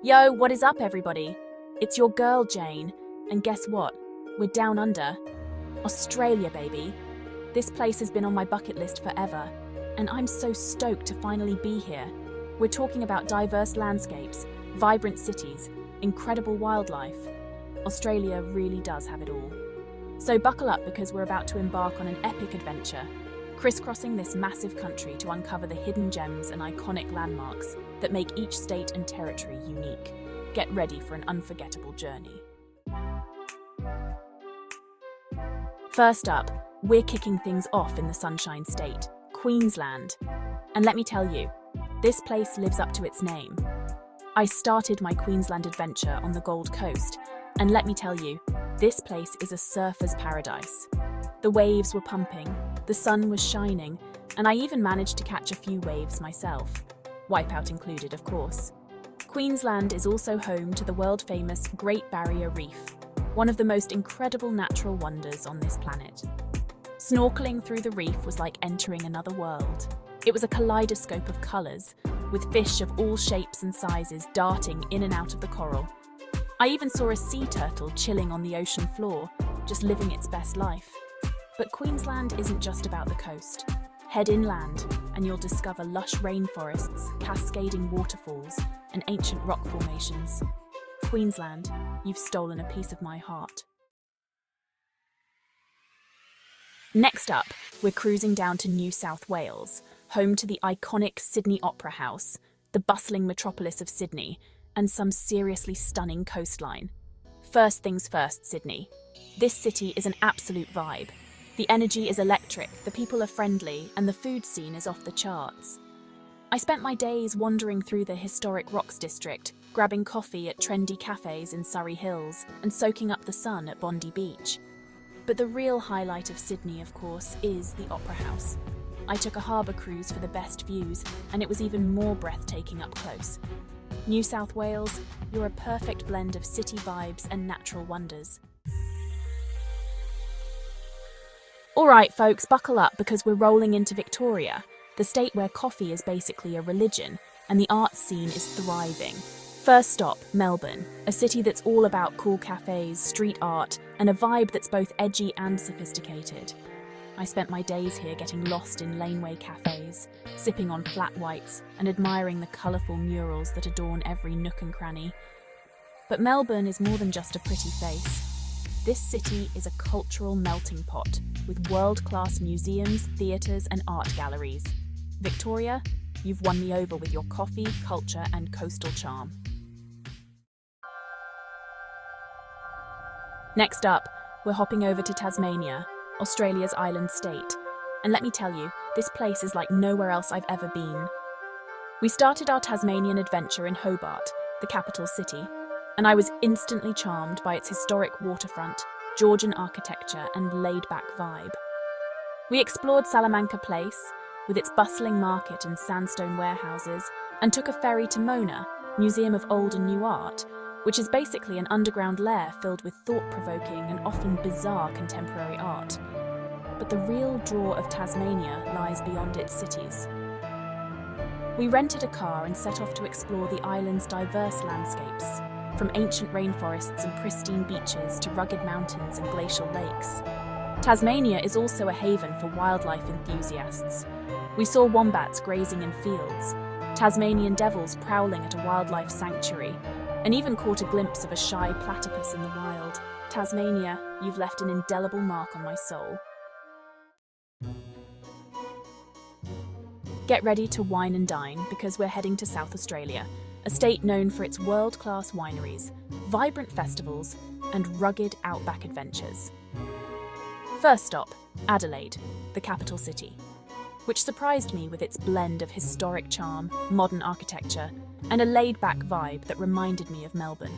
Yo, what is up, everybody? It's your girl, Jane. And guess what? We're down under. Australia, baby. This place has been on my bucket list forever, and I'm so stoked to finally be here. We're talking about diverse landscapes, vibrant cities, incredible wildlife. Australia really does have it all. So buckle up because we're about to embark on an epic adventure, crisscrossing this massive country to uncover the hidden gems and iconic landmarks that make each state and territory unique. Get ready for an unforgettable journey. First up, we're kicking things off in the Sunshine State, Queensland. And let me tell you, this place lives up to its name. I started my Queensland adventure on the Gold Coast, and let me tell you, this place is a surfer's paradise. The waves were pumping, the sun was shining, and I even managed to catch a few waves myself. Wipeout included, of course. Queensland is also home to the world-famous Great Barrier Reef, one of the most incredible natural wonders on this planet. Snorkeling through the reef was like entering another world. It was a kaleidoscope of colours, with fish of all shapes and sizes darting in and out of the coral. I even saw a sea turtle chilling on the ocean floor, just living its best life. But Queensland isn't just about the coast. Head inland, and you'll discover lush rainforests, cascading waterfalls, and ancient rock formations. Queensland, you've stolen a piece of my heart. Next up, we're cruising down to New South Wales, home to the iconic Sydney Opera House, the bustling metropolis of Sydney, and some seriously stunning coastline. First things first, Sydney. This city is an absolute vibe. The energy is electric, the people are friendly, and the food scene is off the charts. I spent my days wandering through the historic Rocks district, grabbing coffee at trendy cafes in Surrey Hills, and soaking up the sun at Bondi Beach. But the real highlight of Sydney, of course, is the Opera House. I took a harbour cruise for the best views, and it was even more breathtaking up close. New South Wales, you're a perfect blend of city vibes and natural wonders. All right, folks, buckle up because we're rolling into Victoria, the state where coffee is basically a religion and the arts scene is thriving. First stop, Melbourne, a city that's all about cool cafes, street art, and a vibe that's both edgy and sophisticated. I spent my days here getting lost in laneway cafes, sipping on flat whites and admiring the colourful murals that adorn every nook and cranny. But Melbourne is more than just a pretty face. This city is a cultural melting pot with world-class museums, theatres and art galleries. Victoria, you've won me over with your coffee, culture and coastal charm. Next up, we're hopping over to Tasmania, Australia's island state. And let me tell you, this place is like nowhere else I've ever been. We started our Tasmanian adventure in Hobart, the capital city, and I was instantly charmed by its historic waterfront, Georgian architecture and laid-back vibe. We explored Salamanca Place, with its bustling market and sandstone warehouses, and took a ferry to Mona, Museum of Old and New Art, which is basically an underground lair filled with thought-provoking and often bizarre contemporary art. But the real draw of Tasmania lies beyond its cities. We rented a car and set off to explore the island's diverse landscapes, from ancient rainforests and pristine beaches to rugged mountains and glacial lakes. Tasmania is also a haven for wildlife enthusiasts. We saw wombats grazing in fields, Tasmanian devils prowling at a wildlife sanctuary, and even caught a glimpse of a shy platypus in the wild. Tasmania, you've left an indelible mark on my soul. Get ready to wine and dine because we're heading to South Australia, a state known for its world-class wineries, vibrant festivals, and rugged outback adventures. First stop, Adelaide, the capital city, which surprised me with its blend of historic charm, modern architecture, and a laid-back vibe that reminded me of Melbourne.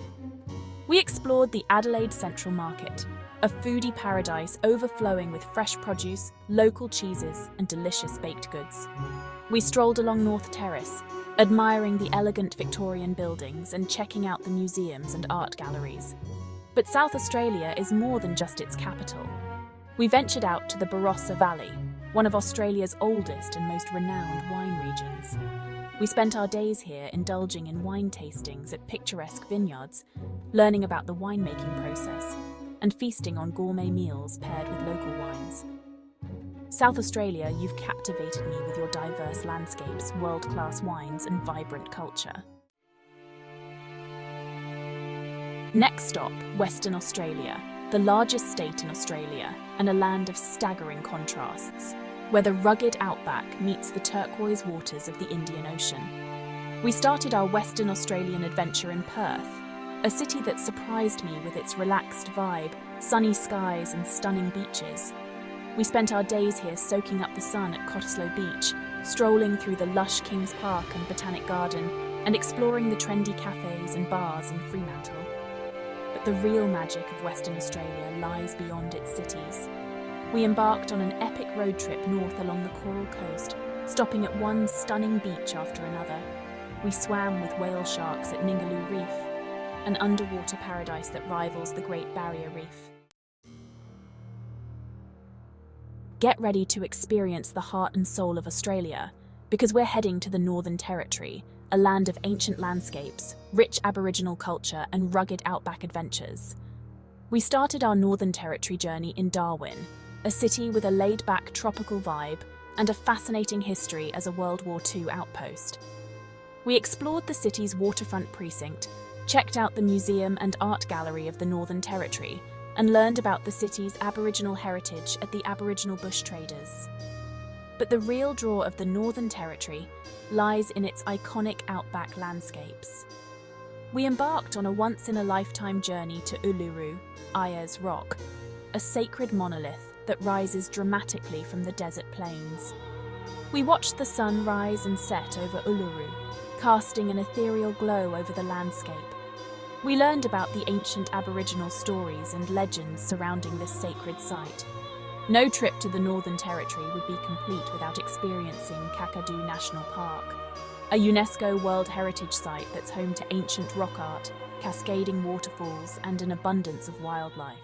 We explored the Adelaide Central Market, a foodie paradise overflowing with fresh produce, local cheeses, and delicious baked goods. We strolled along North Terrace, admiring the elegant Victorian buildings and checking out the museums and art galleries. But South Australia is more than just its capital. We ventured out to the Barossa Valley, one of Australia's oldest and most renowned wine regions. We spent our days here indulging in wine tastings at picturesque vineyards, learning about the winemaking process, and feasting on gourmet meals paired with local wines. South Australia, you've captivated me with your diverse landscapes, world-class wines, and vibrant culture. Next stop, Western Australia, the largest state in Australia, and a land of staggering contrasts, where the rugged outback meets the turquoise waters of the Indian Ocean. We started our Western Australian adventure in Perth, a city that surprised me with its relaxed vibe, sunny skies, and stunning beaches. We spent our days here soaking up the sun at Cottesloe Beach, strolling through the lush Kings Park and Botanic Garden, and exploring the trendy cafes and bars in Fremantle. But the real magic of Western Australia lies beyond its cities. We embarked on an epic road trip north along the Coral Coast, stopping at one stunning beach after another. We swam with whale sharks at Ningaloo Reef, an underwater paradise that rivals the Great Barrier Reef. Get ready to experience the heart and soul of Australia, because we're heading to the Northern Territory, a land of ancient landscapes, rich Aboriginal culture, and rugged outback adventures. We started our Northern Territory journey in Darwin, a city with a laid-back tropical vibe and a fascinating history as a World War II outpost. We explored the city's waterfront precinct, checked out the museum and art gallery of the Northern Territory, and learned about the city's Aboriginal heritage at the Aboriginal Bush Traders. But the real draw of the Northern Territory lies in its iconic outback landscapes. We embarked on a once-in-a-lifetime journey to Uluru, Ayers Rock, a sacred monolith that rises dramatically from the desert plains. We watched the sun rise and set over Uluru, casting an ethereal glow over the landscape. We learned about the ancient Aboriginal stories and legends surrounding this sacred site. No trip to the Northern Territory would be complete without experiencing Kakadu National Park, a UNESCO World Heritage Site that's home to ancient rock art, cascading waterfalls, and an abundance of wildlife.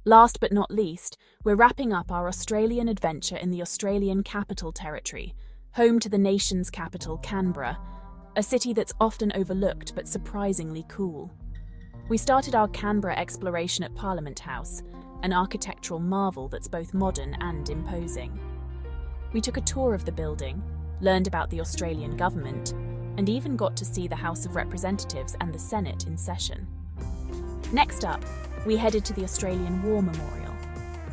Last but not least, we're wrapping up our Australian adventure in the Australian Capital Territory, home to the nation's capital, Canberra, a city that's often overlooked but surprisingly cool. We started our Canberra exploration at Parliament House, an architectural marvel that's both modern and imposing. We took a tour of the building, learned about the Australian government, and even got to see the House of Representatives and the Senate in session. Next up, we headed to the Australian War Memorial,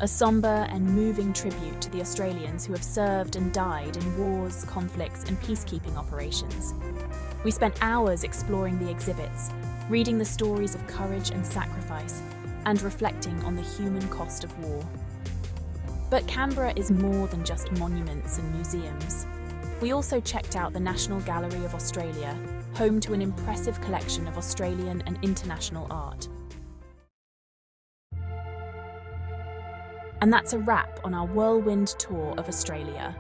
a sombre and moving tribute to the Australians who have served and died in wars, conflicts, and peacekeeping operations. We spent hours exploring the exhibits, reading the stories of courage and sacrifice, and reflecting on the human cost of war. But Canberra is more than just monuments and museums. We also checked out the National Gallery of Australia, home to an impressive collection of Australian and international art. And that's a wrap on our whirlwind tour of Australia.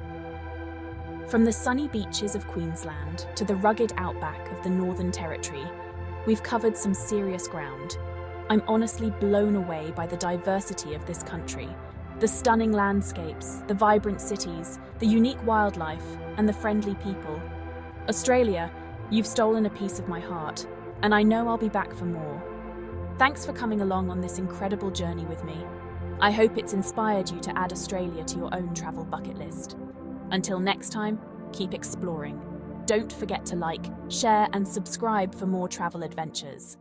From the sunny beaches of Queensland to the rugged outback of the Northern Territory, we've covered some serious ground. I'm honestly blown away by the diversity of this country, the stunning landscapes, the vibrant cities, the unique wildlife, and the friendly people. Australia, you've stolen a piece of my heart, and I know I'll be back for more. Thanks for coming along on this incredible journey with me. I hope it's inspired you to add Australia to your own travel bucket list. Until next time, keep exploring. Don't forget to like, share, and subscribe for more travel adventures.